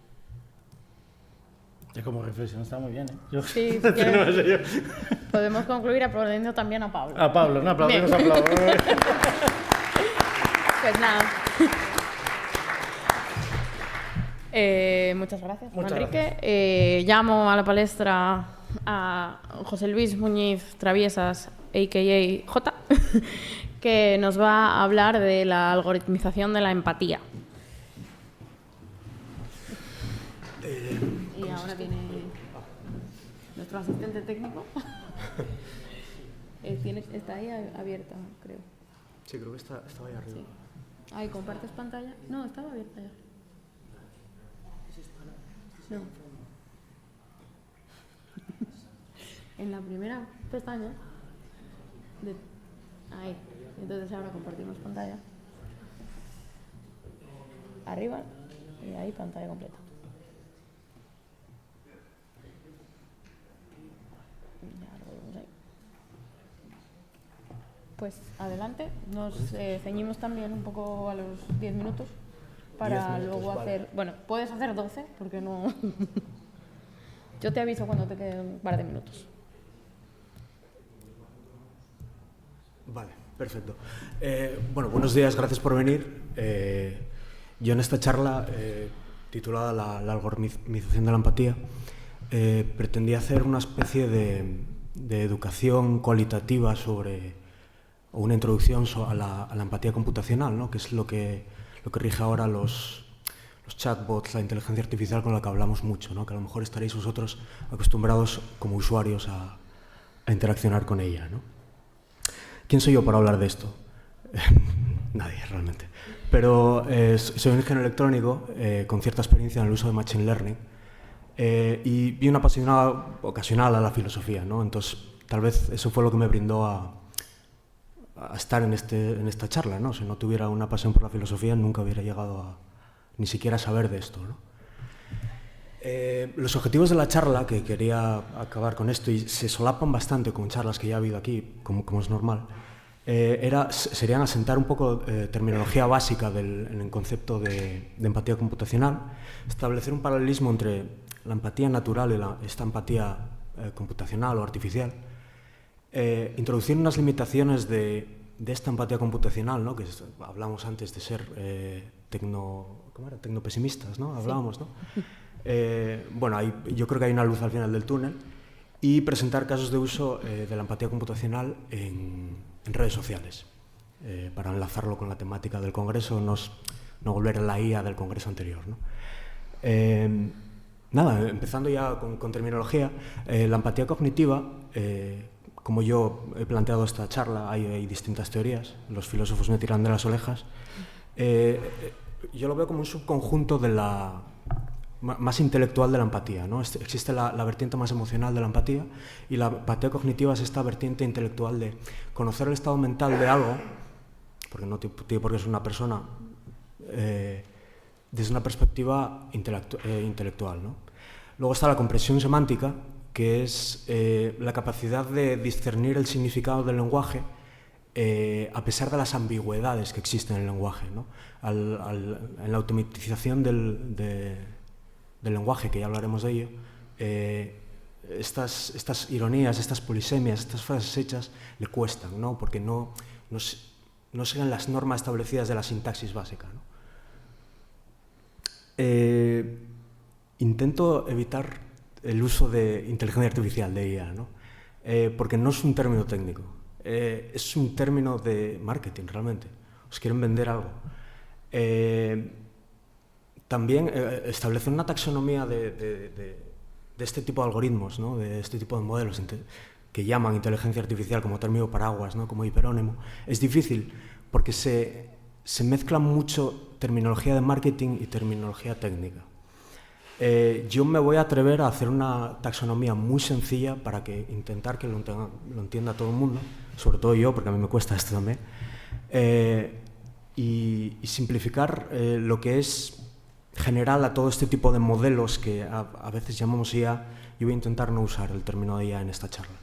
Ya como reflexión está muy bien, ¿eh? Sí, podemos concluir aplaudiendo también a Pablo. A Pablo, no, aplaudimos a Pablo. Pues nada. Muchas gracias, Manrique. Llamo a la palestra a José Luis Muñiz Traviesas, a.k.a. J, que nos va a hablar de la algoritmización de la empatía. Y ahora viene nuestro asistente técnico. Está ahí abierta, creo. Sí, creo que estaba ahí arriba. Sí. Ahí, ¿compartes pantalla? No, estaba abierta ya. No. En la primera pestaña. Ahí. Entonces ahora compartimos pantalla. Arriba y ahí pantalla completa. Ya lo vemos ahí. Pues adelante. Nos ceñimos también un poco a los 10 minutos para 10 minutos, luego hacer... Vale. Bueno, puedes hacer 12 porque no... Yo te aviso cuando te queden un par de minutos. Vale, perfecto. Bueno, buenos días, gracias por venir. Yo en esta charla, titulada la algoritmización de la empatía, pretendía hacer una especie de educación cualitativa sobre, o una introducción a la empatía computacional, ¿no? Que es lo que rige ahora los chatbots, la inteligencia artificial con la que hablamos mucho, ¿no? Que a lo mejor estaréis vosotros acostumbrados como usuarios a interaccionar con ella, ¿no? ¿Quién soy yo para hablar de esto? Nadie, realmente. Pero soy un ingeniero electrónico con cierta experiencia en el uso de Machine Learning y una pasión ocasional a la filosofía, ¿no? Entonces, tal vez eso fue lo que me brindó a a estar en esta charla, ¿no? Si no tuviera una pasión por la filosofía, nunca hubiera llegado a ni siquiera saber de esto, ¿no? Los objetivos de la charla, que quería acabar con esto, y se solapan bastante con charlas que ya ha habido aquí, como es normal, serían asentar un poco terminología básica en el concepto de empatía computacional, establecer un paralelismo entre la empatía natural y esta empatía computacional o artificial, introducir unas limitaciones de esta empatía computacional, ¿no? Que hablamos antes de ser tecnopesimistas, ¿no? Hablábamos, ¿no? Bueno, yo creo que hay una luz al final del túnel, y presentar casos de uso de la empatía computacional en redes sociales, para enlazarlo con la temática del Congreso, no volver a la IA del Congreso anterior, ¿no? Nada, empezando ya con terminología, la empatía cognitiva, como yo he planteado esta charla, hay distintas teorías, los filósofos me tiran de las orejas. Yo lo veo como un subconjunto más intelectual de la empatía, ¿no? Existe la vertiente más emocional de la empatía, y la empatía cognitiva es esta vertiente intelectual de conocer el estado mental de algo, porque no tiene por qué ser una persona, desde una perspectiva intelectual, ¿no? Luego está la comprensión semántica, que es la capacidad de discernir el significado del lenguaje a pesar de las ambigüedades que existen en el lenguaje, ¿no? En la automatización del lenguaje, que ya hablaremos de ello, estas ironías, estas polisemias, estas frases hechas le cuestan, ¿no? Porque no siguen las normas establecidas de la sintaxis básica, ¿no? Intento evitar el uso de inteligencia artificial, de IA, ¿no? Porque no es un término técnico, es un término de marketing, realmente. Os quieren vender algo. También establecer una taxonomía de este tipo de algoritmos, ¿no? De este tipo de modelos que llaman inteligencia artificial como término paraguas, ¿no? Como hiperónimo, es difícil porque se mezcla mucho terminología de marketing y terminología técnica. Yo me voy a atrever a hacer una taxonomía muy sencilla para intentar que lo entienda todo el mundo, sobre todo yo, porque a mí me cuesta esto también, y simplificar lo que es general a todo este tipo de modelos que a veces llamamos IA. Yo voy a intentar no usar el término IA en esta charla,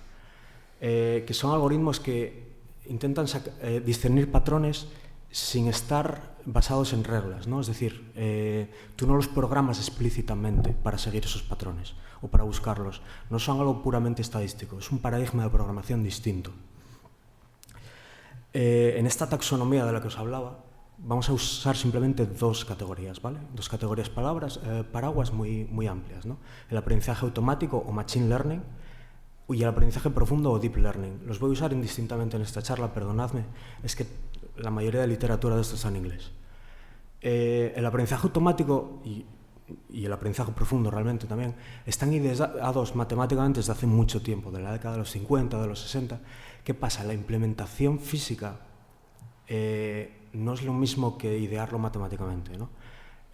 que son algoritmos que intentan discernir patrones sin estar basados en reglas, ¿no? Es decir, tú no los programas explícitamente para seguir esos patrones o para buscarlos. No son algo puramente estadístico, es un paradigma de programación distinto. En esta taxonomía de la que os hablaba, vamos a usar simplemente dos categorías, ¿vale? Dos categorías paraguas muy amplias, ¿no? El aprendizaje automático o machine learning y el aprendizaje profundo o deep learning. Los voy a usar indistintamente en esta charla, perdonadme, es que la mayoría de literatura de esto está en inglés. El aprendizaje automático y el aprendizaje profundo realmente también están ideados matemáticamente desde hace mucho tiempo, de la década de los 50, de los 60. ¿Qué pasa? La implementación física no es lo mismo que idearlo matemáticamente, ¿no?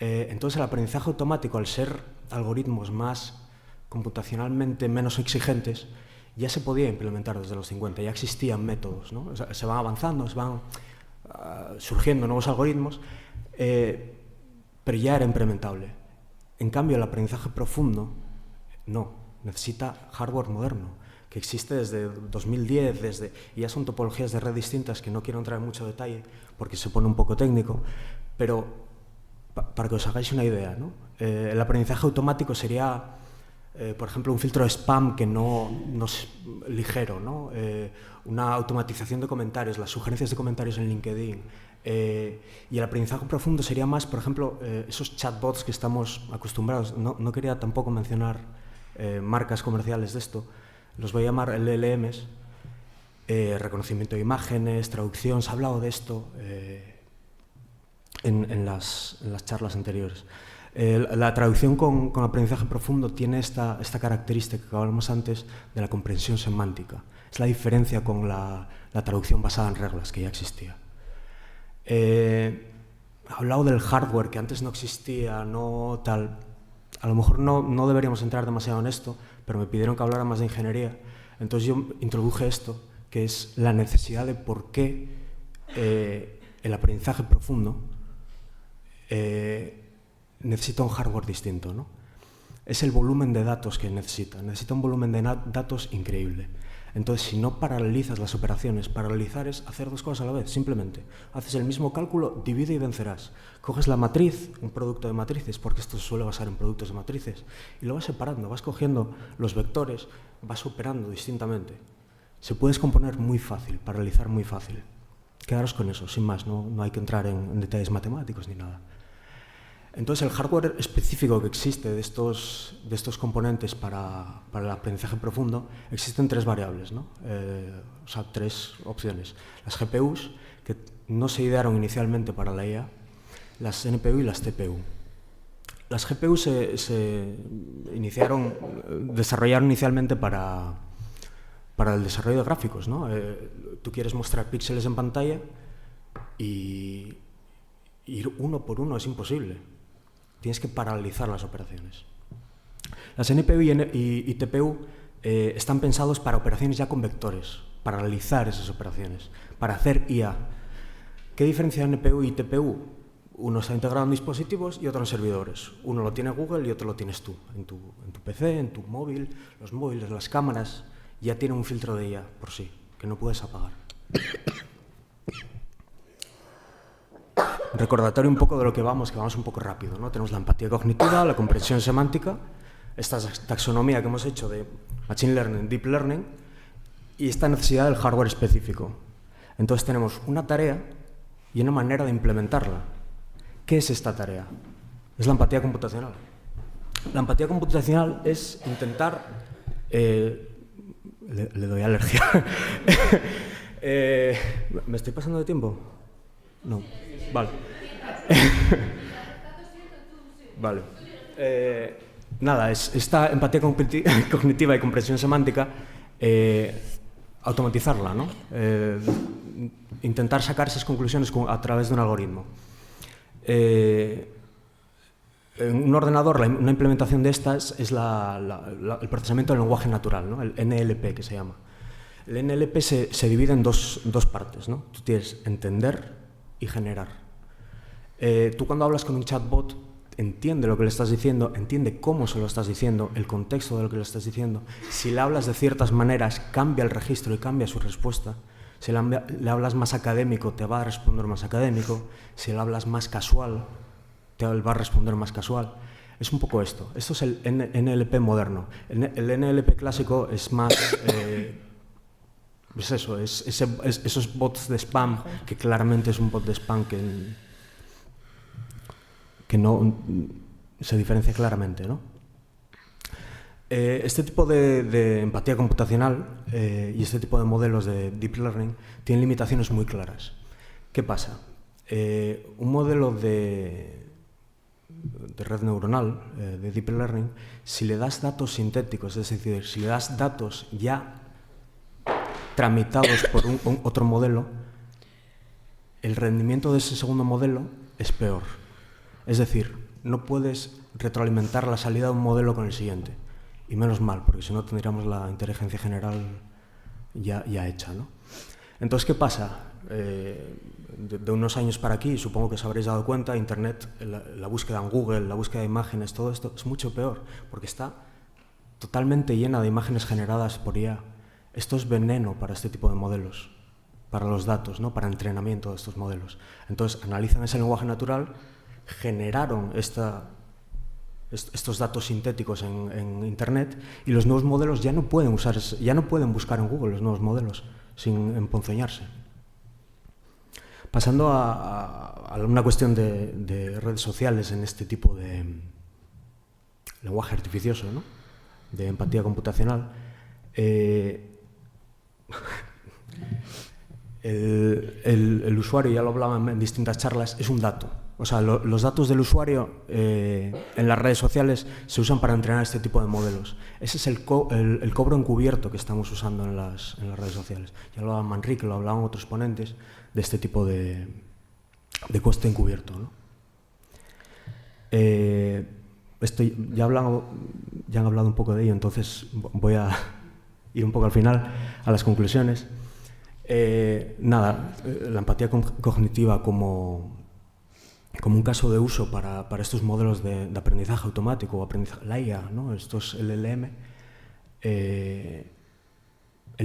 Entonces el aprendizaje automático, al ser algoritmos más computacionalmente menos exigentes, ya se podía implementar desde los 50, ya existían métodos, ¿no? O sea, se van avanzando, se van surgiendo nuevos algoritmos, pero ya era implementable. En cambio, el aprendizaje profundo no, necesita hardware moderno, que existe desde 2010, y ya son topologías de red distintas que no quiero entrar en mucho detalle porque se pone un poco técnico, pero para que os hagáis una idea, ¿no? El aprendizaje automático sería, por ejemplo, un filtro de spam que no es ligero, ¿no? Una automatización de comentarios, las sugerencias de comentarios en LinkedIn. Y el aprendizaje profundo sería más, por ejemplo, esos chatbots que estamos acostumbrados. No quería tampoco mencionar marcas comerciales de esto, los voy a llamar LLMs, reconocimiento de imágenes, traducción. Se ha hablado de esto en las charlas anteriores. La traducción con aprendizaje profundo tiene esta característica que hablamos antes de la comprensión semántica. Es la diferencia con la traducción basada en reglas, que ya existía. He hablado del hardware, que antes no existía, no tal. A lo mejor no deberíamos entrar demasiado en esto, pero me pidieron que hablara más de ingeniería. Entonces yo introduje esto, que es la necesidad de por qué el aprendizaje profundo necesita un hardware distinto, ¿no? Es el volumen de datos que necesita un volumen de datos increíble. Entonces, si no paralizas las operaciones, paralizar es hacer dos cosas a la vez, simplemente. Haces el mismo cálculo, divide y vencerás. Coges la matriz, un producto de matrices, porque esto se suele basar en productos de matrices, y lo vas separando, vas cogiendo los vectores, vas operando distintamente. Se puede descomponer muy fácil, paralizar muy fácil. Quedaros con eso, sin más, no hay que entrar en detalles matemáticos ni nada. Entonces, el hardware específico que existe de estos componentes para el aprendizaje profundo, existen tres variables, ¿no? O sea, tres opciones. Las GPUs, que no se idearon inicialmente para la IA, las NPU y las TPU. Las GPU se desarrollaron inicialmente para el desarrollo de gráficos, ¿no? Tú quieres mostrar píxeles en pantalla y ir uno por uno es imposible. Tienes que paralizar las operaciones. Las NPU y TPU están pensados para operaciones ya con vectores, para realizar esas operaciones, para hacer IA. ¿Qué diferencia NPU y TPU? Uno está integrado en dispositivos y otro en servidores. Uno lo tiene Google y otro lo tienes tú, en tu PC, en tu móvil. Los móviles, las cámaras, ya tienen un filtro de IA por sí, que no puedes apagar. Recordatorio un poco de lo que vamos un poco rápido, ¿no? Tenemos la empatía cognitiva, la comprensión semántica, esta taxonomía que hemos hecho de Machine Learning, Deep Learning, y esta necesidad del hardware específico. Entonces tenemos una tarea y una manera de implementarla. ¿Qué es esta tarea? Es la empatía computacional. La empatía computacional es intentar... le doy alergia. ¿Me estoy pasando de tiempo? No. Vale. Vale. Nada, es esta empatía cognitiva y comprensión semántica, automatizarla, ¿no? Intentar sacar esas conclusiones a través de un algoritmo. En un ordenador, una implementación de estas es el procesamiento del lenguaje natural, ¿no? El NLP, que se llama. El NLP se divide en dos partes, ¿no? Tú tienes entender y generar. Tú cuando hablas con un chatbot, entiende lo que le estás diciendo, entiende cómo se lo estás diciendo, el contexto de lo que le estás diciendo. Si le hablas de ciertas maneras, cambia el registro y cambia su respuesta. Si le hablas más académico, te va a responder más académico. Si le hablas más casual, te va a responder más casual. Es un poco esto. Esto es el NLP moderno. El NLP clásico es más... es eso, esos bots de spam, que claramente es un bot de spam que no se diferencia claramente, ¿no? Este tipo de empatía computacional y este tipo de modelos de deep learning tienen limitaciones muy claras. ¿Qué pasa? Un modelo de red neuronal, de deep learning, si le das datos sintéticos, es decir, si le das datos ya tramitados por otro modelo, el rendimiento de ese segundo modelo es peor. Es decir, no puedes retroalimentar la salida de un modelo con el siguiente. Y menos mal, porque si no tendríamos la inteligencia general ya hecha, ¿no? Entonces, ¿qué pasa? De unos años para aquí, supongo que os habréis dado cuenta, Internet, la búsqueda en Google, la búsqueda de imágenes, todo esto es mucho peor, porque está totalmente llena de imágenes generadas por IA. Esto es veneno para este tipo de modelos, para los datos, ¿no? Para entrenamiento de estos modelos. Entonces, analizan ese lenguaje natural, generaron estos datos sintéticos en Internet, y los nuevos modelos ya no pueden buscar en Google los nuevos modelos sin emponzoñarse. Pasando a una cuestión de redes sociales en este tipo de lenguaje artificioso, ¿no? De empatía computacional. El usuario, ya lo hablaba en distintas charlas, es un dato. O sea, los datos del usuario en las redes sociales se usan para entrenar este tipo de modelos. Ese es el cobro encubierto que estamos usando en las redes sociales. Ya lo hablaba Manrique, lo hablaban otros ponentes de este tipo de coste encubierto, ¿no? Esto ya han hablado un poco de ello, entonces voy a ir un poco al final a las conclusiones. Nada, la empatía cognitiva como un caso de uso para estos modelos de aprendizaje automático o la IA, ¿no? Estos LLM, el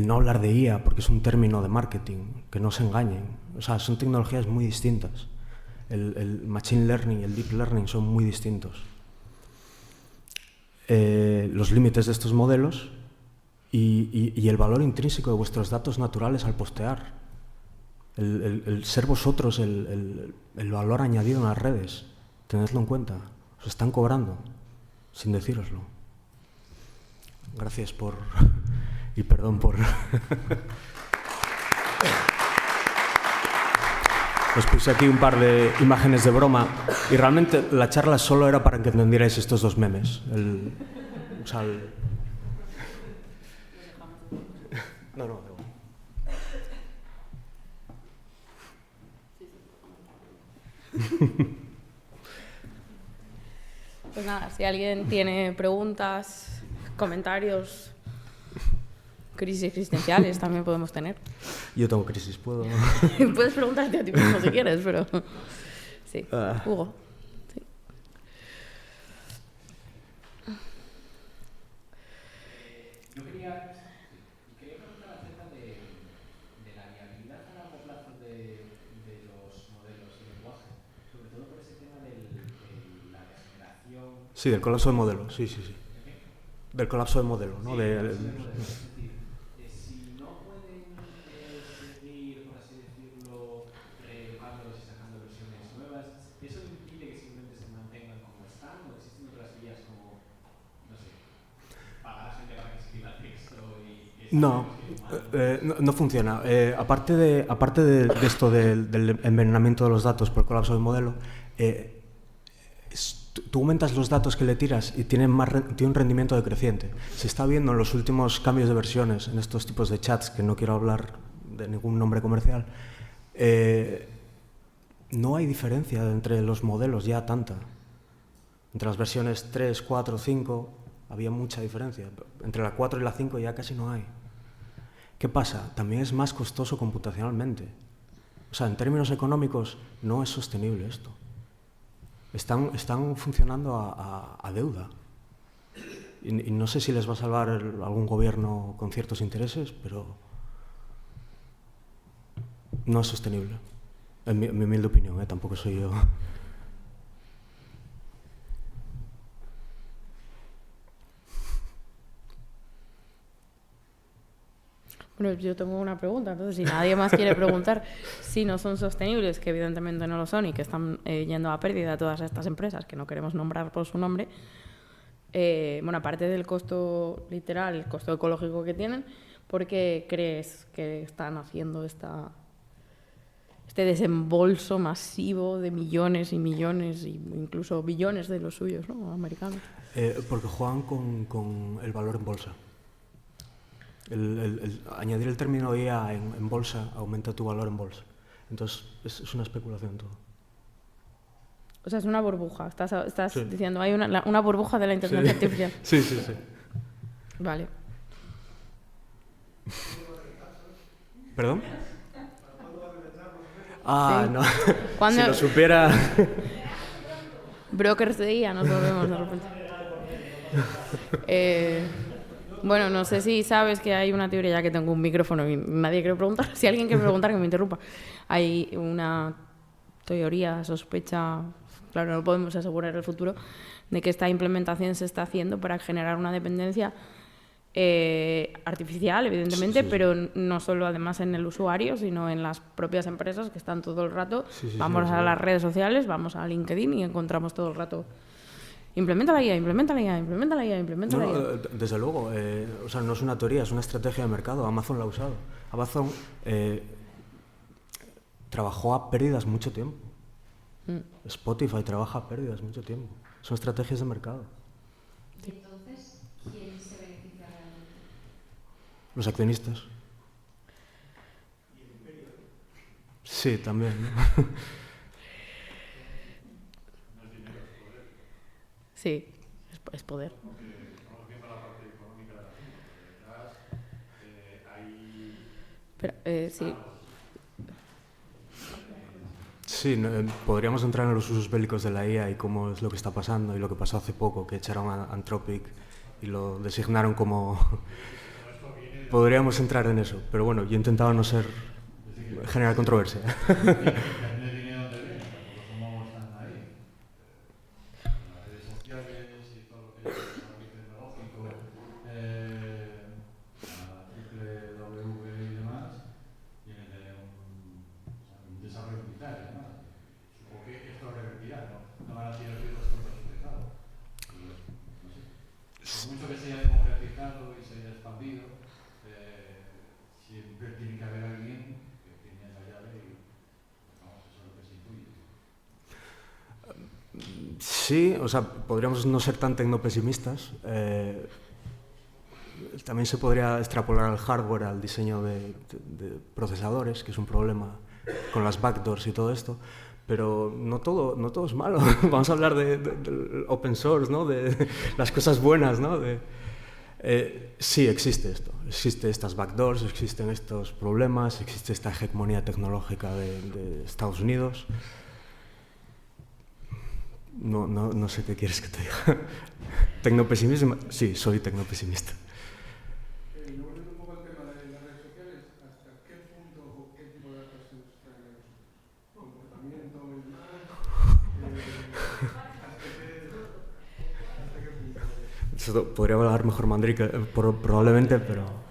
no hablar de IA porque es un término de marketing, que no se engañen, o sea, son tecnologías muy distintas. El machine learning y el deep learning son muy distintos. Los límites de estos modelos y el valor intrínseco de vuestros datos naturales al postear. El ser vosotros el valor añadido en las redes. Tenedlo en cuenta. Os están cobrando, sin decíroslo. Gracias por... y perdón por... Os puse aquí un par de imágenes de broma y realmente la charla solo era para que entendierais estos dos memes. No. Pues nada, si alguien tiene preguntas, comentarios, crisis existenciales también podemos tener. Yo tengo crisis, ¿puedo? Puedes preguntarte a ti mismo si quieres, pero... Sí, Hugo. Sí. Yo quería preguntar acerca de la viabilidad a largo plazo de los modelos de lenguaje, sobre todo por ese tema de la degeneración. Sí, del colapso de modelo, sí. Del colapso de modelo, ¿no? Sí, si no pueden seguir, por así decirlo, reeducándolos y sacando versiones nuevas, ¿eso impide que simplemente se mantengan como están o existen otras vías como, no sé, pagar a gente para que escriba texto y no funciona. Aparte de esto del envenenamiento de los datos por el colapso del modelo, tú aumentas los datos que le tiras y tiene un rendimiento decreciente. Se está viendo en los últimos cambios de versiones en estos tipos de chats, que no quiero hablar de ningún nombre comercial, no hay diferencia entre los modelos ya tanta. Entre las versiones 3, 4, 5 había mucha diferencia. Entre la 4 y la 5 ya casi no hay. ¿Qué pasa? También es más costoso computacionalmente. O sea, en términos económicos no es sostenible esto. Están funcionando a deuda. Y no sé si les va a salvar algún gobierno con ciertos intereses, pero no es sostenible. En mi humilde opinión, tampoco soy yo. Bueno, yo tengo una pregunta, entonces si nadie más quiere preguntar si no son sostenibles, que evidentemente no lo son y que están yendo a pérdida todas estas empresas que no queremos nombrar por su nombre, bueno, aparte del costo literal, el costo ecológico que tienen, ¿por qué crees que están haciendo este desembolso masivo de millones y millones e incluso billones de los suyos, ¿no? Americanos? Porque juegan con el valor en bolsa. Añadir el término IA en bolsa aumenta tu valor en bolsa. Entonces, es una especulación todo. O sea, es una burbuja. Estás Sí. diciendo, hay una burbuja de la inteligencia artificial. Sí. Vale. ¿Perdón? Ah, Sí. no. ¿Cuándo? Si lo supiera... Brokers de IA, nos volvemos de repente. Bueno, no sé si sabes que hay una teoría, ya que tengo un micrófono y nadie quiere preguntar. Si alguien quiere preguntar, que me interrumpa. Hay una teoría, sospecha, claro, no podemos asegurar el futuro, de que esta implementación se está haciendo para generar una dependencia artificial, evidentemente, Sí. pero no solo además en el usuario, sino en las propias empresas que están todo el rato. Vamos a las redes sociales, vamos a LinkedIn y encontramos todo el rato. Implementa la IA. Desde luego, o sea, no es una teoría, es una estrategia de mercado. Amazon la ha usado. Amazon trabajó a pérdidas mucho tiempo. Spotify trabaja a pérdidas mucho tiempo. Son estrategias de mercado. ¿Y entonces quién se beneficia realmente? Los accionistas. ¿Y el imperio? Sí, también, ¿no? Sí, es poder. Porque estamos viendo la parte económica del asunto, porque detrás hay Pero, sí. Sí, podríamos entrar en los usos bélicos de la IA y cómo es lo que está pasando y lo que pasó hace poco, que echaron a Anthropic y lo designaron como... Podríamos entrar en eso, pero bueno, yo intentaba no generar controversia. Sí, o sea, podríamos no ser tan tecnopesimistas. También se podría extrapolar al hardware, al diseño de procesadores, que es un problema con las backdoors y todo esto. Pero no todo es malo. Vamos a hablar del open source, ¿no? De las cosas buenas, ¿no? Sí, existe esto. Existen estas backdoors, existen estos problemas, existe esta hegemonía tecnológica de Estados Unidos. No sé qué quieres que te diga. ¿Tecnopesimismo? Sí, soy tecnopesimista. Volviendo un poco al tema de las redes sociales, ¿hasta qué punto o qué tipo de datos se nos traen a los comportamiento, hasta qué punto? Eso podría hablar mejor Manrique, probablemente, pero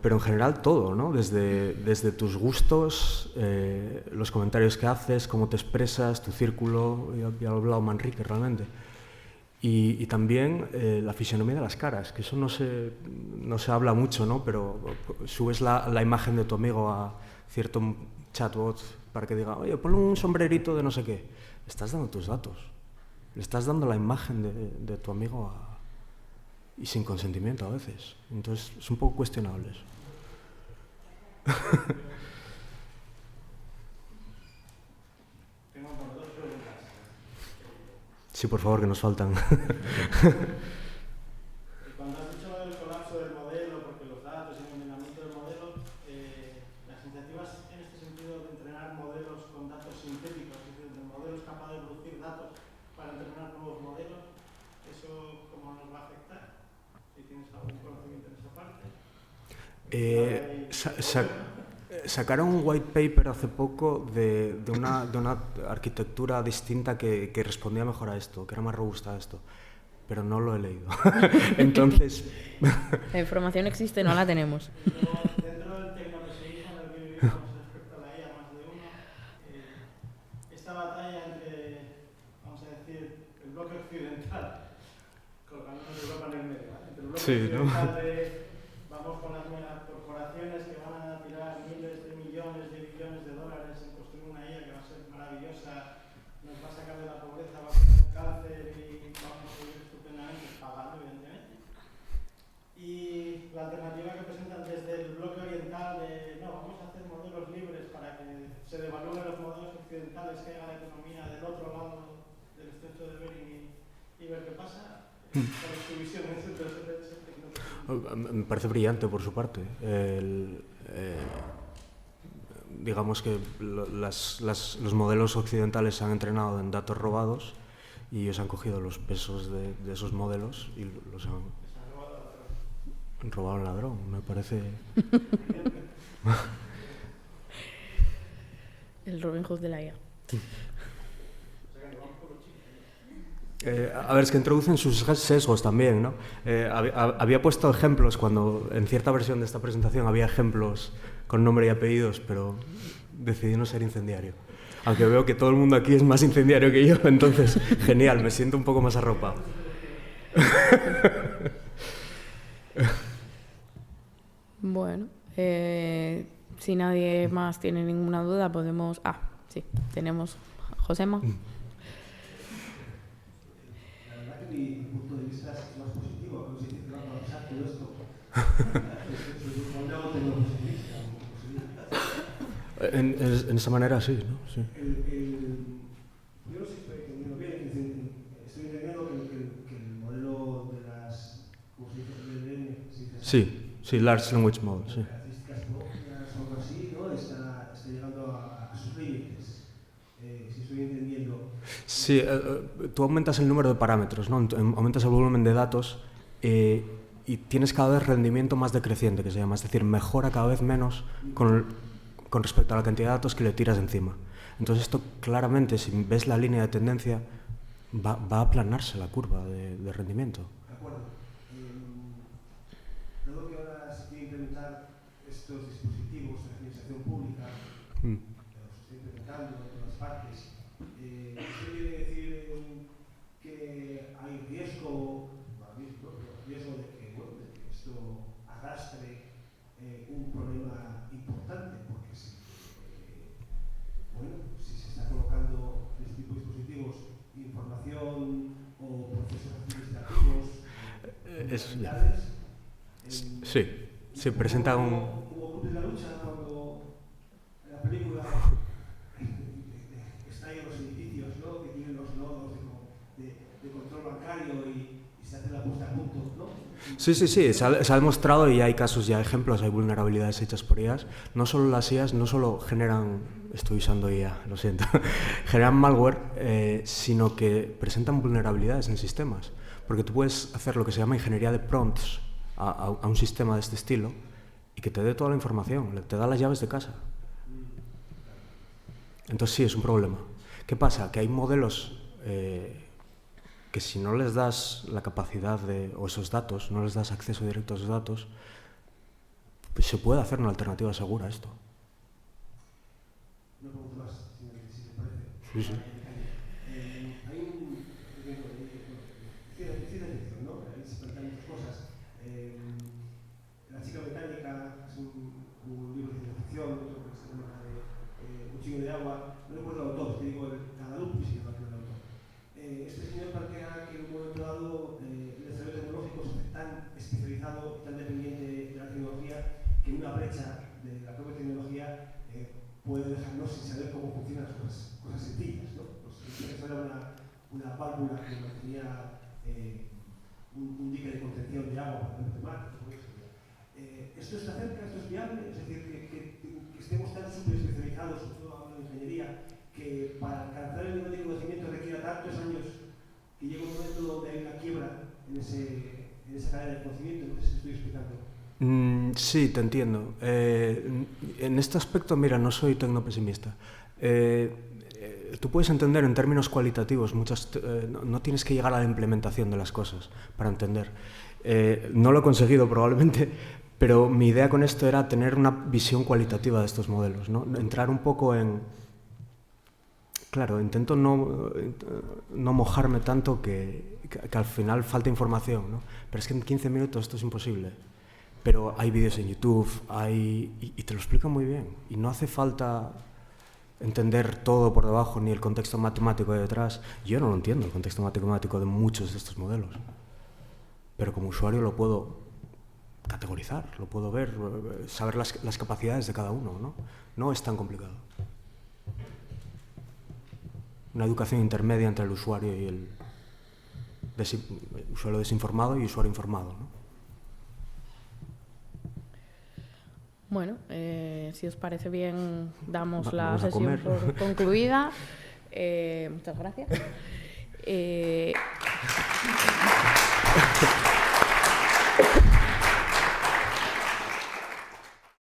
en general todo, ¿no? Desde tus gustos, los comentarios que haces, cómo te expresas, tu círculo, ya ha hablado Manrique realmente. Y también la fisionomía de las caras, que eso no se habla mucho, ¿no? Pero subes la imagen de tu amigo a cierto chatbot para que diga, oye, ponle un sombrerito de no sé qué. Le estás dando tus datos, le estás dando la imagen de tu amigo y sin consentimiento a veces. Entonces es un poco cuestionable eso. Tengo como dos preguntas. Sí, por favor, que nos faltan. Cuando has dicho el colapso del modelo, porque los datos y el entrenamiento del modelo, las iniciativas en este sentido de entrenar modelos con datos sintéticos, es decir, de modelos capaces de producir datos para entrenar nuevos modelos, ¿eso cómo nos va a afectar? Si tienes algún conocimiento en esa parte. Sacaron un white paper hace poco de una arquitectura distinta que respondía mejor a esto, que era más robusta a esto, pero no lo he leído. Entonces... La información existe, no la tenemos. Dentro del tecnopesimismo en el que vivimos respecto a la IA, más de uno, esta batalla entre, vamos a decir, el bloque occidental, colocándonos Europa en el medio, ¿vale? Entre el bloque occidental de vamos con las megacorporaciones que van a tirar miles de millones de billones de dólares en construir una IA que va a ser maravillosa, nos va a sacar de la pobreza, va a curar el cáncer y vamos a vivir estupendamente, pagando evidentemente. Y la alternativa que presentan desde el bloque oriental de no, vamos a hacer modelos libres para que se devalúen los modelos occidentales, que haga la economía del otro lado del estrecho de Bering y ver qué pasa. ¿Cuál es tu visión en ese tecnológico? Me parece brillante por su parte. Digamos que los modelos occidentales se han entrenado en datos robados y ellos han cogido los pesos de esos modelos y los han robado al ladrón. Me parece... El Robin Hood de la IA. A ver, es que introducen sus sesgos también, ¿no? Había puesto ejemplos cuando en cierta versión de esta presentación había ejemplos con nombre y apellidos, pero decidí no ser incendiario. Aunque veo que todo el mundo aquí es más incendiario que yo, entonces, genial, me siento un poco más arropado. Bueno, si nadie más tiene ninguna duda, podemos... Ah, sí, tenemos Josema. La verdad que mi punto de vista es más positivo, como si dice que va a pasar todo esto. En esa manera sí, ¿no? Sí. Yo no sé si estoy entendiendo bien, estoy entendiendo que el modelo de las, como se dice, Sí, Large Language Model, sí. Características propias o algo así, ¿no? Está llegando a sus límites, si estoy entendiendo. Sí, tú aumentas el número de parámetros, ¿no? Aumentas el volumen de datos y tienes cada vez rendimiento más decreciente, que se llama, es decir, mejora cada vez menos con respecto a la cantidad de datos que le tiras encima. Entonces esto claramente, si ves la línea de tendencia, va a aplanarse la curva de rendimiento. De acuerdo. Dado que ahora se quiere implementar estos dispositivos de administración pública, los estoy implementando en todas partes, ¿esto quiere decir que hay riesgo, riesgo de que esto arrastre un problema importante? Porque si se está colocando en este tipo de dispositivos información o procesos administrativos sí, se presenta un... Como Club de la Lucha, cuando en la película estallan los edificios, ¿no? Que tienen los nodos de control bancario y se hace la puesta a punto, ¿no? Sí, se ha demostrado y hay casos, ya ejemplos, hay vulnerabilidades hechas por IAs. No solo las IAs, no solo generan, estoy usando IA, lo siento, generan malware, sino que presentan vulnerabilidades en sistemas. Porque tú puedes hacer lo que se llama ingeniería de prompts a un sistema de este estilo y que te dé toda la información, te da las llaves de casa. Entonces sí, es un problema. ¿Qué pasa? Que hay modelos que si no les das la capacidad o esos datos, no les das acceso directo a esos datos, pues se puede hacer una alternativa segura a esto. Una pregunta más, si me parece. Sí. Hay un cierta dirección, ¿no? Ahí se plantean muchas cosas. La chica mecánica es un libro de ciencia ficción, otro que se llama Un chingo de agua. No recuerdo el autor, te digo cada loop y si no recuerdo el autor. Este señor plantea que en un momento dado el desarrollo tecnológico es tan especializado, tan dependiente de la tecnología, que una brecha de la propia tecnología puede dejarnos sin saber cómo funcionan las cosas sencillas, ¿no? Pues eso era una válvula que mantenía un dique de contención de agua para el mar. ¿Esto está cerca? ¿Esto es viable? Es decir, que estemos tan súper especializados, sobre todo hablando de ingeniería, que para alcanzar el nivel de conocimiento requiera tantos años que llega un momento donde hay una quiebra en esa cadena de conocimiento. No sé si estoy explicando. Sí, te entiendo. En este aspecto, mira, no soy tecnopesimista. Tú puedes entender en términos cualitativos, no tienes que llegar a la implementación de las cosas para entender. No lo he conseguido probablemente, pero mi idea con esto era tener una visión cualitativa de estos modelos, ¿no? Entrar un poco en... Claro, intento no mojarme tanto que al final falta información, ¿no? Pero es que en 15 minutos esto es imposible. Pero hay vídeos en YouTube, y te lo explican muy bien. Y no hace falta entender todo por debajo, ni el contexto matemático de detrás. Yo no lo entiendo, el contexto matemático de muchos de estos modelos. Pero como usuario lo puedo categorizar, lo puedo ver, saber las capacidades de cada uno, ¿no? No es tan complicado. Una educación intermedia entre el usuario y el usuario desinformado y usuario informado, ¿no? Bueno, si os parece bien, damos la sesión por concluida. Muchas gracias.